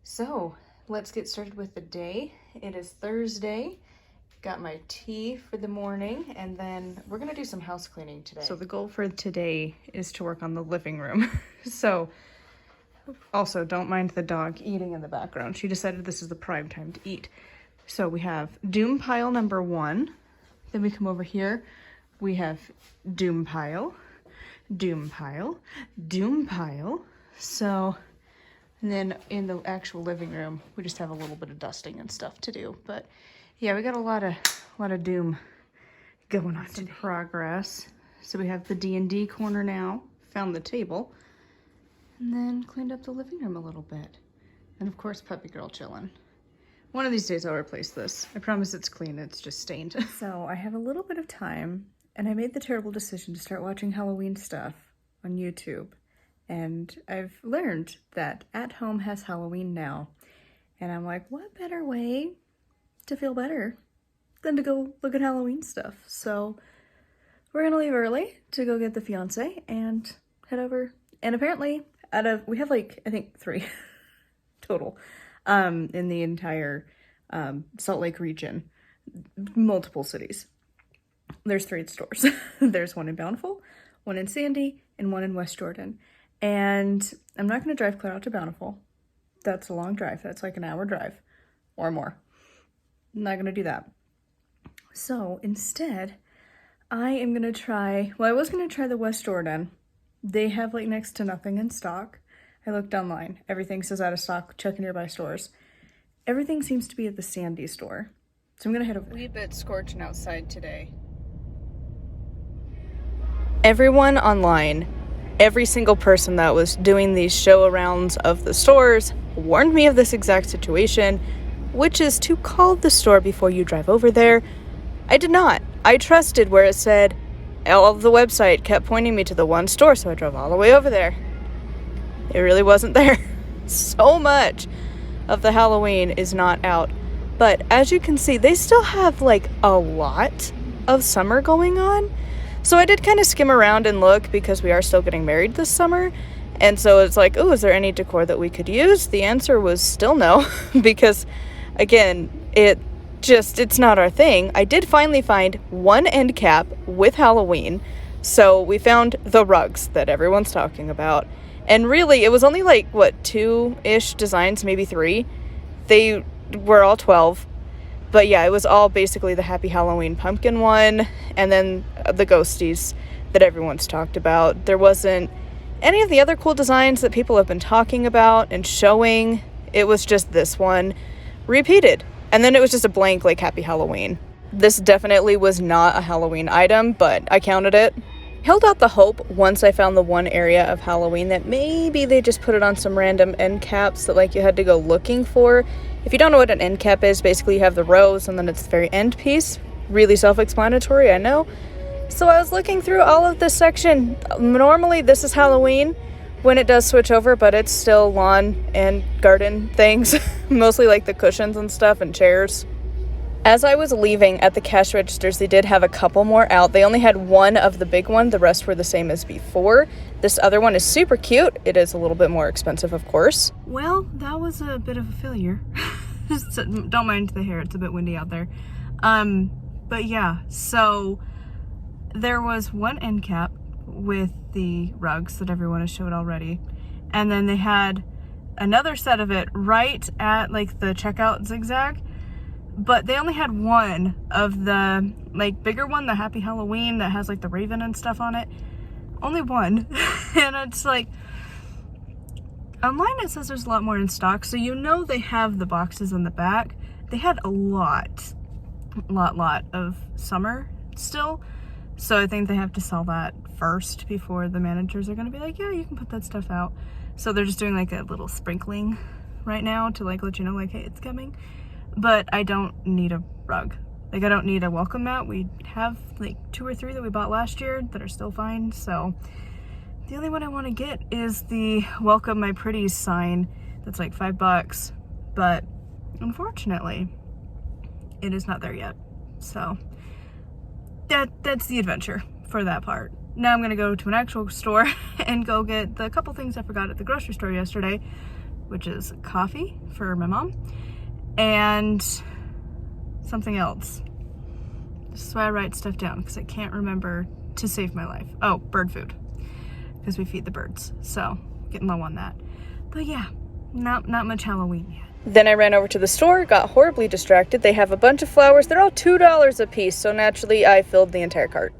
So let's get started with the day. It is Thursday. Got my tea for the morning, and then we're gonna do some house cleaning today. So the goal for today is to work on the living room. So also don't mind the dog eating in the background. She decided this is the prime time to eat. So we have doom pile number 1. Then we come over here. We have doom pile, doom pile, doom pile. So, and then in the actual living room, we just have a little bit of dusting and stuff to do. But yeah, we got a lot of doom going on today. Progress. So we have the D&D corner now. Found the table. And then cleaned up the living room a little bit. And of course, puppy girl chilling. One of these days I'll replace this. I promise it's clean, it's just stained. So I have a little bit of time, and I made the terrible decision to start watching Halloween stuff on YouTube. And I've learned that At Home has Halloween now. And I'm like, what better way to feel better than to go look at Halloween stuff? So we're gonna leave early to go get the fiance and head over. And apparently, we have like, I think 3 total in the entire Salt Lake region, multiple cities. There's 3 stores. There's one in Bountiful, one in Sandy, and one in West Jordan. And I'm not going to drive clear out to Bountiful. That's a long drive. That's like an hour drive or more. I'm not going to do that. So instead, I am going to try, I was going to try the West Jordan. They have like next to nothing in stock. I looked online. Everything says out of stock. Check in nearby stores. Everything seems to be at the Sandy store. So I'm going to head over there. A wee bit scorching outside today. Everyone online, every single person that was doing these show-arounds of the stores warned me of this exact situation, which is to call the store before you drive over there. I did not. I trusted where it said, all of the website kept pointing me to the one store, so I drove all the way over there. It really wasn't there. So much of the Halloween is not out. But as you can see, they still have like a lot of summer going on. So I did kind of skim around and look because we are still getting married this summer. And so it's like, oh, is there any decor that we could use? The answer was still no, because again, it's not our thing. I did finally find one end cap with Halloween. So we found the rugs that everyone's talking about. And really, it was only like, what, 2-ish designs, maybe 3. They were all 12. But yeah, it was all basically the Happy Halloween pumpkin one, and then the ghosties that everyone's talked about. There wasn't any of the other cool designs that people have been talking about and showing. It was just this one repeated. And then it was just a blank, like, Happy Halloween. This definitely was not a Halloween item, but I counted it. Held out the hope once I found the one area of Halloween that maybe they just put it on some random end caps that like you had to go looking for. If you don't know what an end cap is, basically you have the rows and then it's the very end piece. Really self-explanatory, I know. So I was looking through all of this section. Normally this is Halloween when it does switch over, but it's still lawn and garden things. Mostly like the cushions and stuff and chairs. As I was leaving at the cash registers, they did have a couple more out. They only had one of the big one. The rest were the same as before. This other one is super cute. It is a little bit more expensive, of course. Well, that was a bit of a failure. Don't mind the hair. It's a bit windy out there. But yeah, so there was one end cap with the rugs that everyone has showed already. And then they had another set of it right at like the checkout zigzag. But they only had one of the like bigger one, the Happy Halloween that has like the raven and stuff on it. Only one. And it's like, online it says there's a lot more in stock. So you know they have the boxes in the back. They had a lot of summer still. So I think they have to sell that first before the managers are going to be like, yeah, you can put that stuff out. So they're just doing like a little sprinkling right now to like let you know like, hey, it's coming. But I don't need a rug. Like I don't need a welcome mat. We have like 2 or 3 that we bought last year that are still fine. So the only one I want to get is the Welcome My Pretties sign. That's like $5. But unfortunately, it is not there yet. So that's the adventure for that part. Now I'm gonna go to an actual store and go get the couple things I forgot at the grocery store yesterday. which is coffee for my mom, and something else. This is why I write stuff down, because I can't remember to save my life. Oh, bird food, because we feed the birds, so getting low on that. But yeah, not much Halloween yet. Then I ran over to the store, got horribly distracted. They have a bunch of flowers. They're all $2 a piece, so naturally I filled the entire cart.